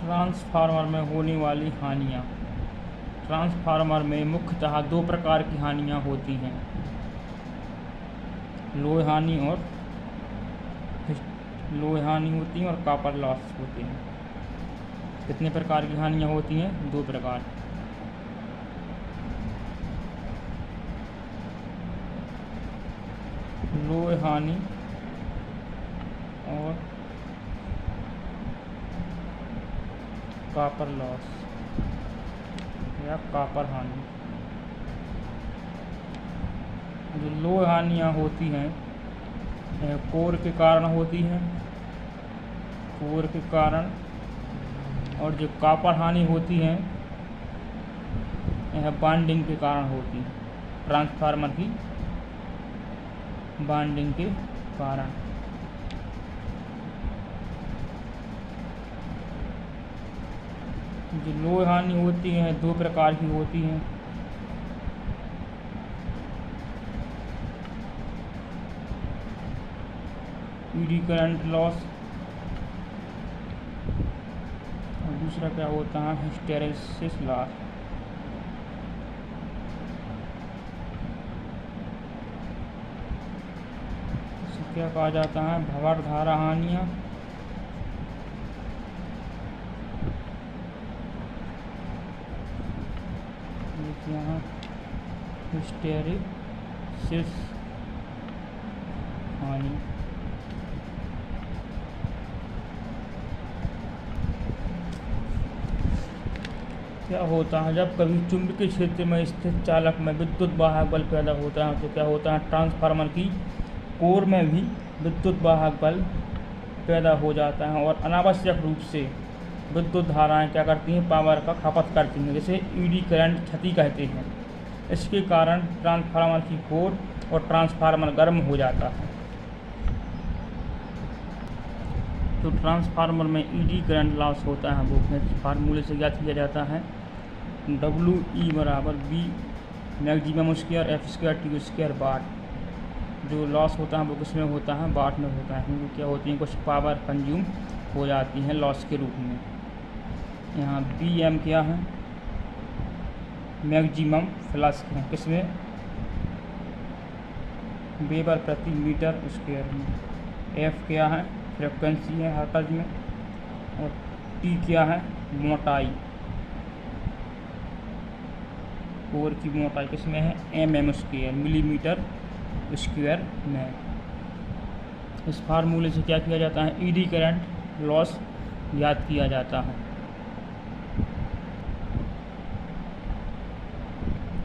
Transformer में होने वाली हानियाँ। ट्रांसफार्मर में मुख्यतः दो प्रकार की हानियाँ होती हैं, लोहे हानि होती हैं और कॉपर लॉस होते हैं। कितने प्रकार की हानियाँ होती हैं? दो प्रकार। लोहे हानि और कॉपर लॉस या कॉपर हानि। जो लोहे हानियाँ होती हैं कोर के कारण होती हैं, कोर के कारण, और जो कॉपर हानि होती हैं यह बाइंडिंग के कारण होती है, ट्रांसफार्मर की बाइंडिंग के कारण। जो लोहे हानि होती हैं दो प्रकार की होती हैं, ईडी करंट लॉस, और दूसरा क्या होता है? Hysteresis loss. इसे क्या कहा जाता है? भंवर धारा हानियाँ, यहाँ हिस्टैरिसीस हानि। क्या होता है? जब कभी चुंबकीय क्षेत्र में स्थित चालक में विद्युत वाहक बल पैदा होता है तो क्या होता है? ट्रांसफार्मर की कोर में भी विद्युत वाहक बल पैदा हो जाता है और अनावश्यक रूप से विद्युत धाराएं क्या करती हैं? पावर का खपत करती हैं, जिसे ईडी करंट क्षति कहते हैं। इसके कारण ट्रांसफार्मर की कोर और ट्रांसफार्मर गर्म हो जाता है। तो ट्रांसफार्मर में ईडी करंट लॉस होता है वो फार्मूले से ज्ञात किया जाता है, WE बराबर B maximum square F² T² वाट। जो लॉस होता है वो किस में होता है? वाट में होता है, क्योंकि क्या होती है? कुछ पावर कंज्यूम हो जाती है लॉस के रूप में। यहाँ BM क्या है? मैक्सिमम फ्लक्स है, किसमें? वेबर प्रति मीटर स्क्वायर में। F क्या है? फ्रिक्वेंसी है हर्ट्ज में, और T क्या है? मोटाई, कोर की मोटाई किसमें है? mm² मिलीमीटर स्क्वायर में। इस फार्मूले से क्या किया जाता है? ईडी करंट लॉस याद किया जाता है।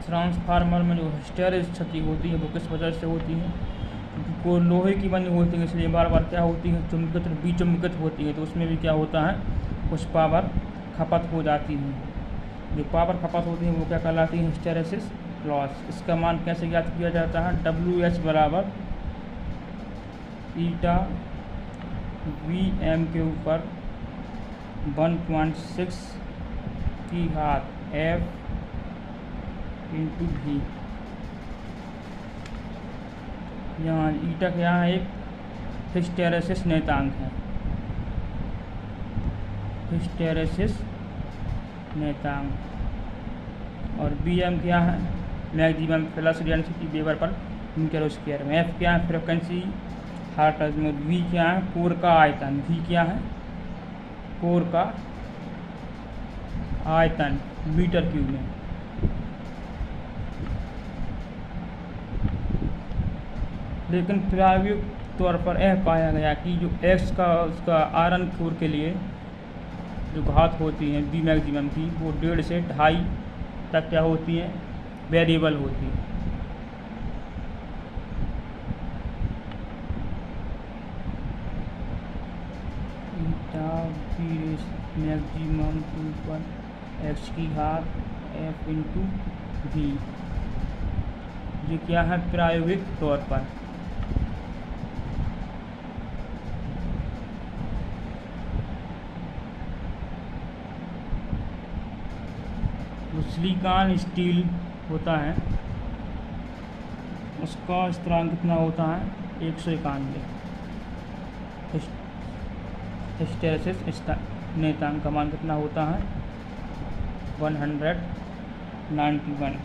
ट्रांसफार्मर में जो हिस्टैरिसीस क्षति होती है वो किस वजह से होती है? क्योंकि कोर लोहे की बनी होती है, इसलिए बार बार क्या होती है? चुंबकित विचुंबकित होती है, तो उसमें भी क्या होता है? कुछ पावर खपत हो जाती है। जो पावर खपत होती है वो क्या कहलाती है? Hysteresis loss. इसका मान कैसे ज्ञात किया जाता है? WH बराबर ईटा VM के ऊपर 1.6 की घात F इंटू V। यहाँ ईटा क्या है? एक हिस्टैरिसीस नियतांक है, हिस्टैरिसीस नियतांक। और BM क्या है? Maximum flux density weber per metre square में। F क्या है? फ्रिक्वेंसी हर्ट्ज में। V क्या है? कोर का आयतन। V क्या है? कोर का आयतन मीटर क्यूब में। लेकिन प्रायोगिक तौर पर यह पाया गया कि जो X का उसका आयरन कोर के लिए जो घात होती है B मैक्सिमम की, वो 1.5 से 2.5 तक क्या होती है? वेरिएबल होती है। ईटा B मैक्सिमम के ऊपर X की घात F इंटू V। ये क्या है? प्रायोगिक तौर पर। सिलिकॉन स्टील होता है, उसका स्थिरांक कितना होता है? 191। हिस्टैरिसीस नियतांक का मान कितना होता है 191।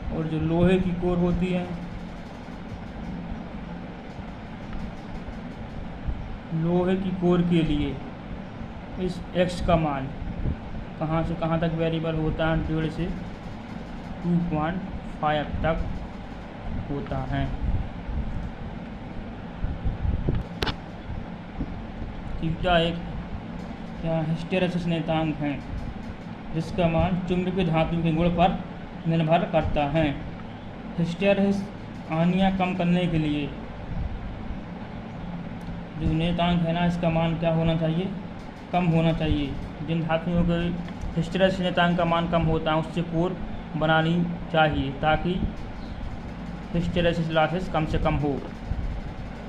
और जो लोहे की कोर होती है, लोहे की कोर के लिए इस x का मान कहाँ से कहाँ तक वेरिएबल होता है, 1.5 से 2.5 तक होता है। थीटा एक क्या हिस्टैरिसीस नियतांक है जिसका मान चुंबकीय धातु के गुण पर निर्भर करता है। हिस्टैरिसीस हानियाँ कम करने के लिए जो नियतांक है ना, इसका मान क्या होना चाहिए, कम होना चाहिए। जिन धातुओं के हिस्टैरिसीस नियतांक का मान कम होता है उससे कोर बनानी चाहिए ताकि हिस्टैरिसीस लॉसेस कम से कम हो।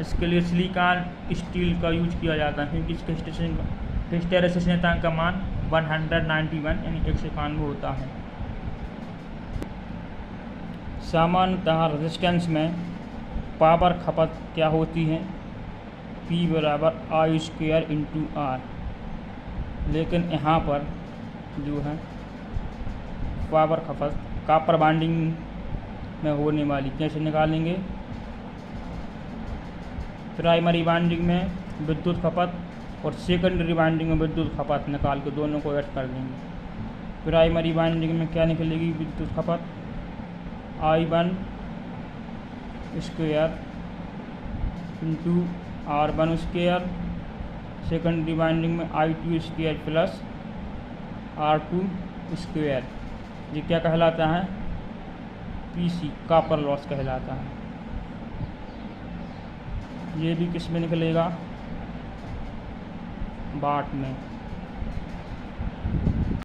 इसके लिए सिलिकॉन स्टील का यूज किया जाता है क्योंकि इसके हिस्टैरिसीस नियतांक का मान 191 यानी 191 होता है। सामान्यतः रेजिस्टेंस में पावर खपत क्या होती है, P बराबर I² × R, लेकिन यहाँ पर जो है पावर खपत कॉपर बॉन्डिंग में होने वाली कैसे निकालेंगे, प्राइमरी बॉन्डिंग में विद्युत खपत और सेकेंडरी बॉन्डिंग में विद्युत खपत निकाल के दोनों को ऐड कर देंगे। प्राइमरी बॉन्डिंग में क्या निकलेगी विद्युत खपत I1² × R1², सेकेंडरी बॉन्डिंग में I2² प्लस R2²। ये क्या कहलाता है, PC कॉपर लॉस कहलाता है। ये भी किस में निकलेगा, वाट में।